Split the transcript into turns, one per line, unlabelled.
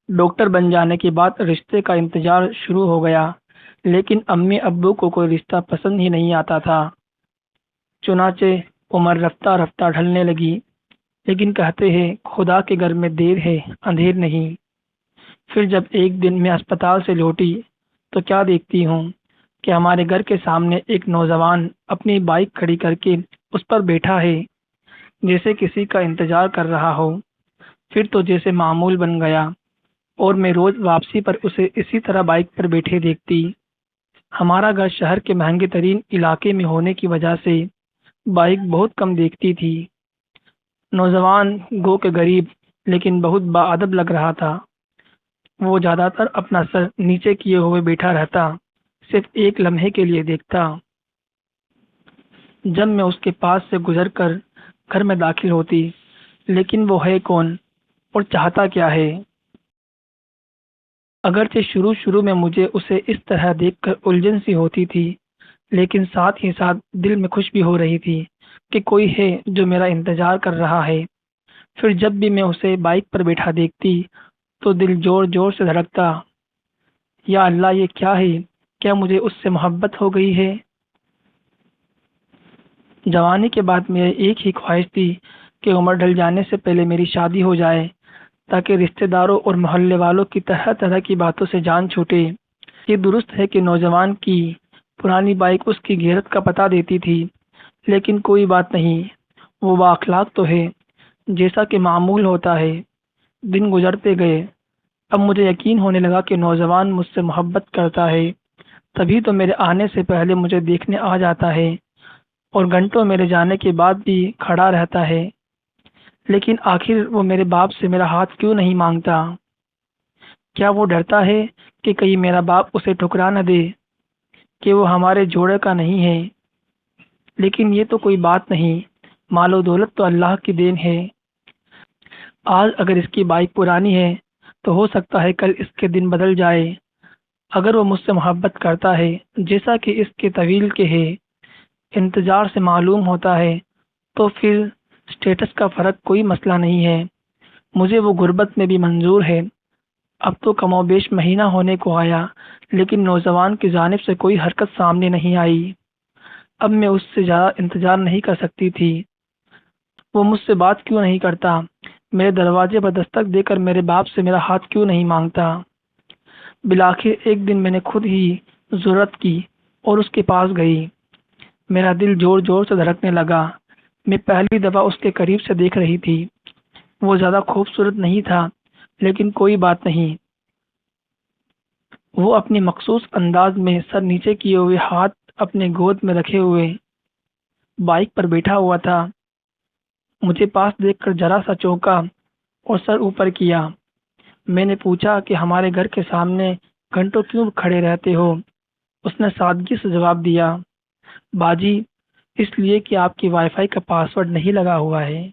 Doctor بن جانے کے بعد رشتے کا انتظار شروع ہو گیا، لیکن امی ابو کو کوئی رشتہ پسند ہی نہیں آتا تھا۔ چنانچہ عمر رفتہ رفتہ ڈھلنے لگی، لیکن کہتے ہیں خدا کے گھر میں دیر ہے اندھیر نہیں۔ پھر جب ایک دن میں اسپتال سے لوٹی تو کیا دیکھتی ہوں کہ ہمارے گھر کے سامنے ایک نوجوان اپنی بائک کھڑی کر کے اس پر بیٹھا ہے، جیسے کسی کا انتظار کر رہا ہو۔ پھر تو جیسے معمول بن گیا اور میں روز واپسی پر اسے اسی طرح بائک پر بیٹھے دیکھتی۔ ہمارا گھر شہر کے مہنگے ترین علاقے میں ہونے کی وجہ سے بائک بہت کم دیکھتی تھی۔ نوجوان گو کے غریب لیکن بہت باادب لگ رہا تھا۔ وہ زیادہ تر اپنا سر نیچے کیے ہوئے بیٹھا رہتا، صرف ایک لمحے کے لیے دیکھتا۔ جب میں اس کے پاس سے گزر کر گھر میں داخل ہوتی، لیکن وہ ہے کون اور چاہتا کیا ہے؟ اگرچہ شروع میں مجھے اسے اس طرح دیکھ کر الجھن سی ہوتی تھی، لیکن ساتھ ہی ساتھ دل میں خوش بھی ہو رہی تھی کہ کوئی ہے جو میرا انتظار کر رہا ہے۔ پھر جب بھی میں اسے بائک پر بیٹھا دیکھتی تو دل زور زور سے دھڑکتا۔ یا اللہ، یہ کیا ہے؟ کیا مجھے اس سے محبت ہو گئی ہے؟ جوانی کے بعد میری ایک ہی خواہش تھی کہ عمر ڈھل جانے سے پہلے میری شادی ہو جائے، تاکہ رشتہ داروں اور محلے والوں کی طرح طرح کی باتوں سے جان چھوٹے۔ یہ درست ہے کہ نوجوان کی پرانی بائک اس کی غیرت کا پتہ دیتی تھی، لیکن کوئی بات نہیں، وہ بااخلاق تو ہے، جیسا کہ معمول ہوتا ہے۔ دن گزرتے گئے، اب مجھے یقین ہونے لگا کہ نوجوان مجھ سے محبت کرتا ہے، تبھی تو میرے آنے سے پہلے مجھے دیکھنے آ جاتا ہے اور گھنٹوں میرے جانے کے بعد بھی کھڑا رہتا ہے۔ لیکن آخر وہ میرے باپ سے میرا ہاتھ کیوں نہیں مانگتا؟ کیا وہ ڈرتا ہے کہ کہیں میرا باپ اسے ٹھکرا نہ دے، کہ وہ ہمارے جوڑے کا نہیں ہے؟ لیکن یہ تو کوئی بات نہیں، مال و دولت تو اللہ کی دین ہے۔ آج اگر اس کی بائک پرانی ہے تو ہو سکتا ہے کل اس کے دن بدل جائے۔ اگر وہ مجھ سے محبت کرتا ہے جیسا کہ اس کے طویل کے ہے، انتظار سے معلوم ہوتا ہے، تو پھر سٹیٹس کا فرق کوئی مسئلہ نہیں ہے۔ مجھے وہ غربت میں بھی منظور ہے۔ اب تو کم و بیش مہینہ ہونے کو آیا، لیکن نوجوان کی جانب سے کوئی حرکت سامنے نہیں آئی۔ اب میں اس سے زیادہ انتظار نہیں کر سکتی تھی۔ وہ مجھ سے بات کیوں نہیں کرتا؟ میرے دروازے پر دستک دے کر میرے باپ سے میرا ہاتھ کیوں نہیں مانگتا؟ بالآخر ایک دن میں نے خود ہی جرأت کی اور اس کے پاس گئی۔ میرا دل زور زور سے دھڑکنے لگا۔ میں پہلی دفعہ اس کے قریب سے دیکھ رہی تھی۔ وہ زیادہ خوبصورت نہیں تھا، لیکن کوئی بات نہیں۔ وہ اپنی مخصوص انداز میں سر نیچے کیے ہوئے، ہاتھ اپنے گود میں رکھے ہوئے بائک پر بیٹھا ہوا تھا۔ مجھے پاس دیکھ کر ذرا سا چونکا اور سر اوپر کیا۔ میں نے پوچھا کہ ہمارے گھر کے سامنے گھنٹوں کیوں کھڑے رہتے ہو؟ اس نے سادگی سے جواب دیا، باجی، اس لیے کہ آپ کی وائی فائی کا پاسورڈ نہیں لگا ہوا ہے۔